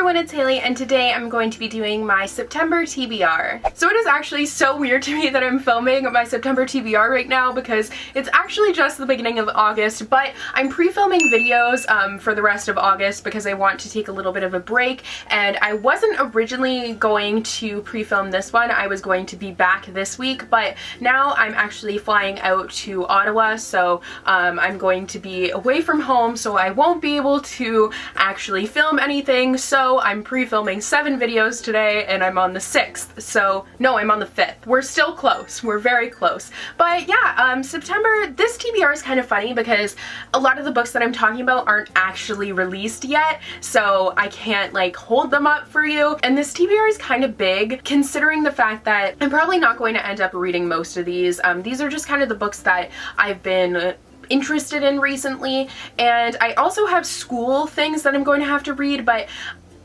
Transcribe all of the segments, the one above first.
everyone, it's Haley, and today I'm going to be doing my September TBR. So it is actually so weird to me that I'm filming my September TBR right now because it's actually just the beginning of August, but I'm pre-filming videos for the rest of August because I want to take a little bit of a break, and I wasn't originally going to pre-film this one. I was going to be back this week, but now I'm actually flying out to Ottawa, so I'm going to be away from home, so I won't be able to actually film anything, so I'm pre-filming 7 videos today, and I'm on the 6th, so no, I'm on the 5th. We're still close. We're very close. But yeah, September, this TBR is kind of funny because a lot of the books that I'm talking about aren't actually released yet, so I can't like hold them up for you, and this TBR is kind of big considering the fact that I'm probably not going to end up reading most of these. These are just kind of the books that I've been interested in recently, and I also have school things that I'm going to have to read, but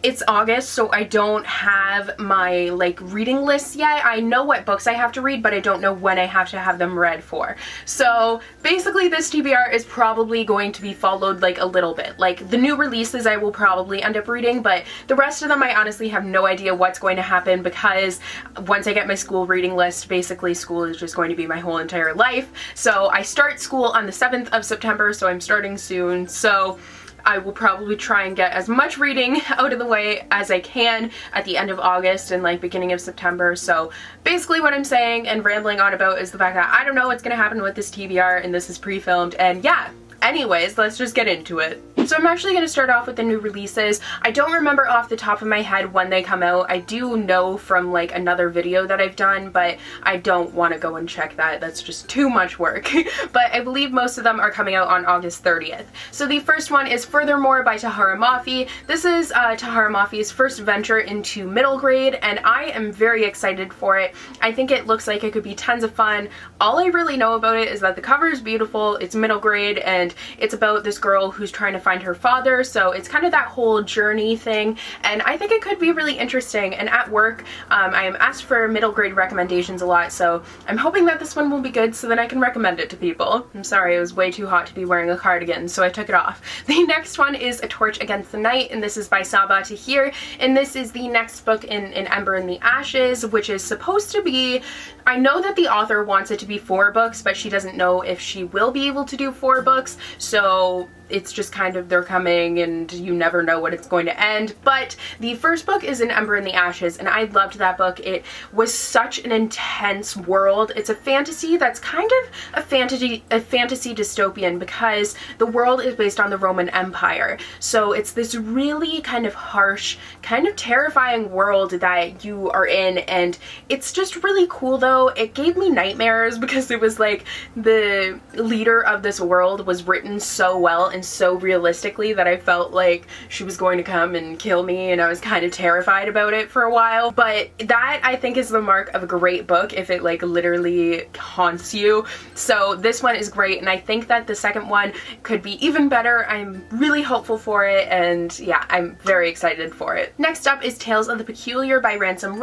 it's August, so I don't have my like reading list yet. I know what books I have to read, but I don't know when I have to have them read for. So basically this TBR is probably going to be followed like a little bit. Like the new releases I will probably end up reading, but the rest of them I honestly have no idea what's going to happen because once I get my school reading list, basically school is just going to be my whole entire life. So I start school on the 7th of September, so I'm starting soon. So I will probably try and get as much reading out of the way as I can at the end of August and like beginning of September. So basically what I'm saying and rambling on about is the fact that I don't know what's gonna happen with this TBR, and this is pre-filmed, and yeah. Anyways, let's just get into it. So I'm actually going to start off with the new releases. I don't remember off the top of my head when they come out. I do know from like another video that I've done, but I don't want to go and check that. That's just too much work. But I believe most of them are coming out on August 30th. So the first one is Furthermore by Tahereh Mafi. This is Tahereh Mafi's first venture into middle grade, and I am very excited for it. I think it looks like it could be tons of fun. All I really know about it is that the cover is beautiful, it's middle grade, and it's about this girl who's trying to find her father, so it's kind of that whole journey thing, and I think it could be really interesting. And at work, I am asked for middle grade recommendations a lot, so I'm hoping that this one will be good so that I can recommend it to people. I'm sorry, it was way too hot to be wearing a cardigan, so I took it off. The next one is A Torch Against the Night, and this is by Savita, and this is the next book in Ember and the Ashes, which is supposed to be, I know that the author wants it to be 4 books, but she doesn't know if she will be able to do 4 books, so it's just kind of they're coming and you never know when it's going to end. But the first book is in Ember and the Ashes, and I loved that book. It was such an intense world. It's a fantasy that's kind of a fantasy dystopian because the world is based on the Roman Empire. So it's this really kind of harsh, kind of terrifying world that you are in, and it's just really cool though. It gave me nightmares because it was like the leader of this world was written so well and so realistically that I felt like she was going to come and kill me, and I was kind of terrified about it for a while. But that, I think, is the mark of a great book, if it like literally haunts you. So this one is great, and I think that the second one could be even better. I'm really hopeful for it, and yeah, I'm very excited for it. Next up is Tales of the Peculiar by Ransom,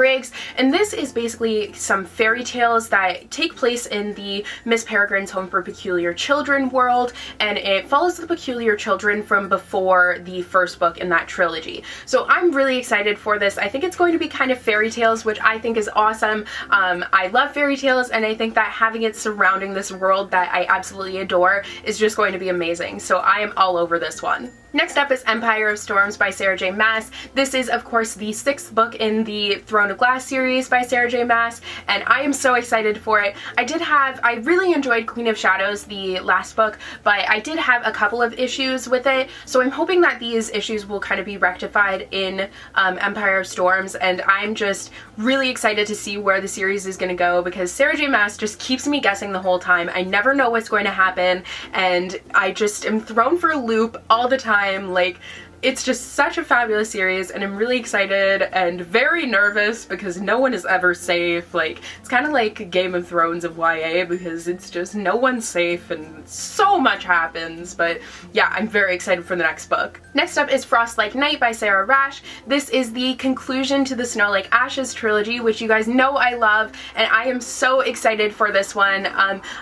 and this is basically some fairy tales that take place in the Miss Peregrine's Home for Peculiar Children world, and it follows the peculiar children from before the first book in that trilogy. So I'm really excited for this. I think it's going to be kind of fairy tales, which I think is awesome. I love fairy tales, and I think that having it surrounding this world that I absolutely adore is just going to be amazing. So I am all over this one. Next up is Empire of Storms by Sarah J. Maas. This is, of course, the 6th book in the Throne of Glass series by Sarah J. Maas, and I am so excited for it. I really enjoyed Queen of Shadows, the last book, but I did have a couple of issues with it, so I'm hoping that these issues will kind of be rectified in Empire of Storms, and I'm just really excited to see where the series is going to go because Sarah J. Maas just keeps me guessing the whole time. I never know what's going to happen, and I just am thrown for a loop all the time. Like, it's just such a fabulous series, and I'm really excited and very nervous because no one is ever safe. Like, it's kind of like Game of Thrones of YA because it's just no one's safe and so much happens. But yeah, I'm very excited for the next book. Next up is Frost Like Night by Sara Raasch. This is the conclusion to the Snow Like Ashes trilogy, which you guys know I love, and I am so excited for this one.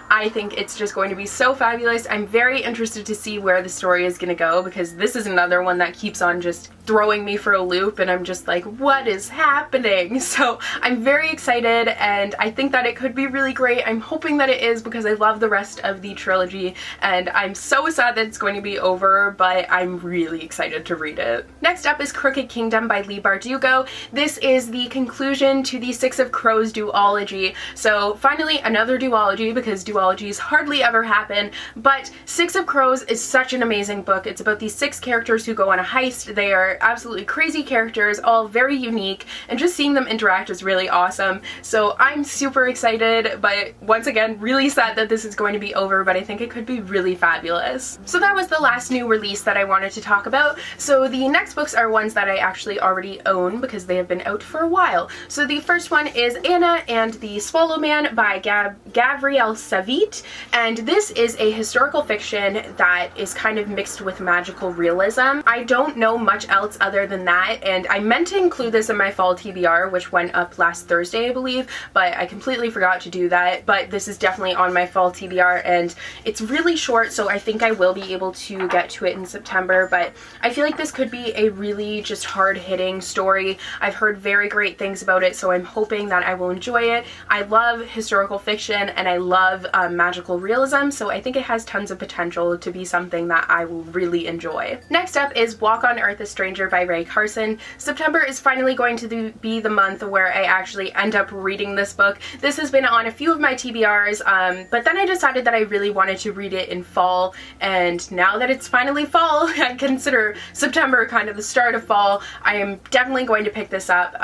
I think it's just going to be so fabulous. I'm very interested to see where the story is going to go because this is another one that that keeps on just throwing me for a loop, and I'm just like, what is happening? So I'm very excited, and I think that it could be really great. I'm hoping that it is, because I love the rest of the trilogy, and I'm so sad that it's going to be over, but I'm really excited to read it. Next up is Crooked Kingdom by Leigh Bardugo. This is the conclusion to the Six of Crows duology. So finally another duology, because duologies hardly ever happen, but Six of Crows is such an amazing book. It's about these 6 characters who go on a heist. They are absolutely crazy characters, all very unique, and just seeing them interact is really awesome. So I'm super excited, but once again, really sad that this is going to be over, but I think it could be really fabulous. So that was the last new release that I wanted to talk about. So the next books are ones that I actually already own, because they have been out for a while. So the first one is Anna and the Swallow Man by Gavriel Savita, and this is a historical fiction that is kind of mixed with magical realism. I don't know much else other than that, and I meant to include this in my fall TBR, which went up last Thursday, I believe, but I completely forgot to do that. But this is definitely on my fall TBR, and it's really short, so I think I will be able to get to it in September. But I feel like this could be a really just hard-hitting story. I've heard very great things about it, so I'm hoping that I will enjoy it. I love historical fiction, and I love magical realism, so I think it has tons of potential to be something that I will really enjoy. Next up is Walk on Earth, a Stranger by Carson. September is finally going to be the month where I actually end up reading this book. This has been on a few of my TBRs, but then I decided that I really wanted to read it in fall, and now that it's finally fall, I consider September kind of the start of fall. I am definitely going to pick this up.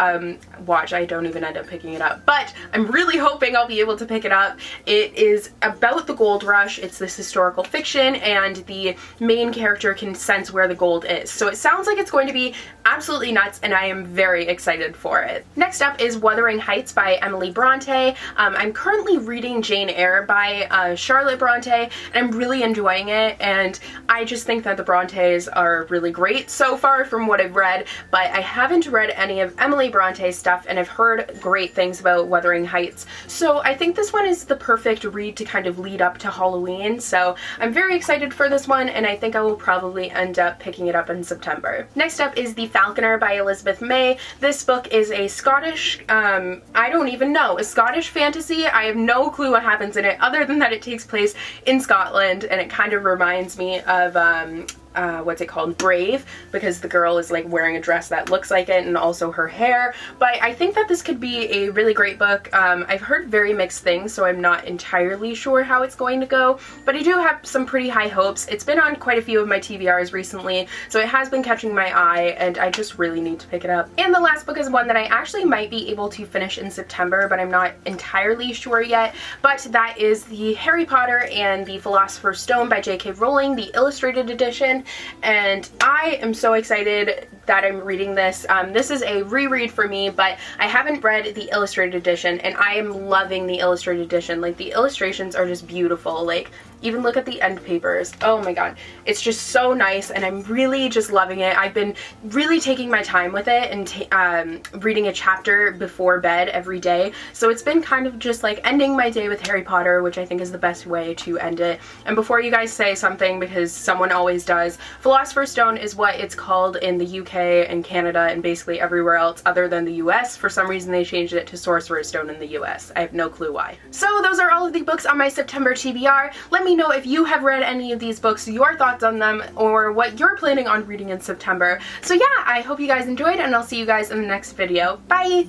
Watch, I don't even end up picking it up, but I'm really hoping I'll be able to pick it up. It is about the gold rush. It's this historical fiction, and the main character can sense where the gold is. So it sounds like it's going to be absolutely nuts, and I am very excited for it. Next up is Wuthering Heights by Emily Bronte. I'm currently reading Jane Eyre by Charlotte Bronte, and I'm really enjoying it, and I just think that the Brontes are really great so far from what I've read, but I haven't read any of Emily Bronte's stuff, and I've heard great things about Wuthering Heights. So I think this one is the perfect read to kind of lead up to Halloween, so I'm very excited for this one, and I think I will probably end up picking it up in September. Next up is The Falconer by Elizabeth May. This book is a Scottish, I don't even know, a Scottish fantasy. I have no clue what happens in it other than that it takes place in Scotland, and it kind of reminds me of what's it called, Brave, because the girl is like wearing a dress that looks like it, and also her hair. But I think that this could be a really great book. I've heard very mixed things, so I'm not entirely sure how it's going to go, but I do have some pretty high hopes. It's been on quite a few of my TBRs recently, so it has been catching my eye, and I just really need to pick it up. And the last book is one that I actually might be able to finish in September, but I'm not entirely sure yet, but that is the Harry Potter and the Philosopher's Stone by J.K. Rowling, the illustrated edition, and I am so excited that I'm reading this. This is a reread for me, but I haven't read the illustrated edition, and I am loving the illustrated edition. Like, the illustrations are just beautiful. Like, even look at the end papers. Oh my god. It's just so nice, and I'm really just loving it. I've been really taking my time with it and reading a chapter before bed every day. So it's been kind of just like ending my day with Harry Potter, which I think is the best way to end it. And before you guys say something, because someone always does, Philosopher's Stone is what it's called in the UK and Canada and basically everywhere else other than the US. For some reason they changed it to Sorcerer's Stone in the US. I have no clue why. So those are all of the books on my September TBR. Let me know if you have read any of these books, your thoughts on them, or what you're planning on reading in September. So yeah, I hope you guys enjoyed, and I'll see you guys in the next video. Bye!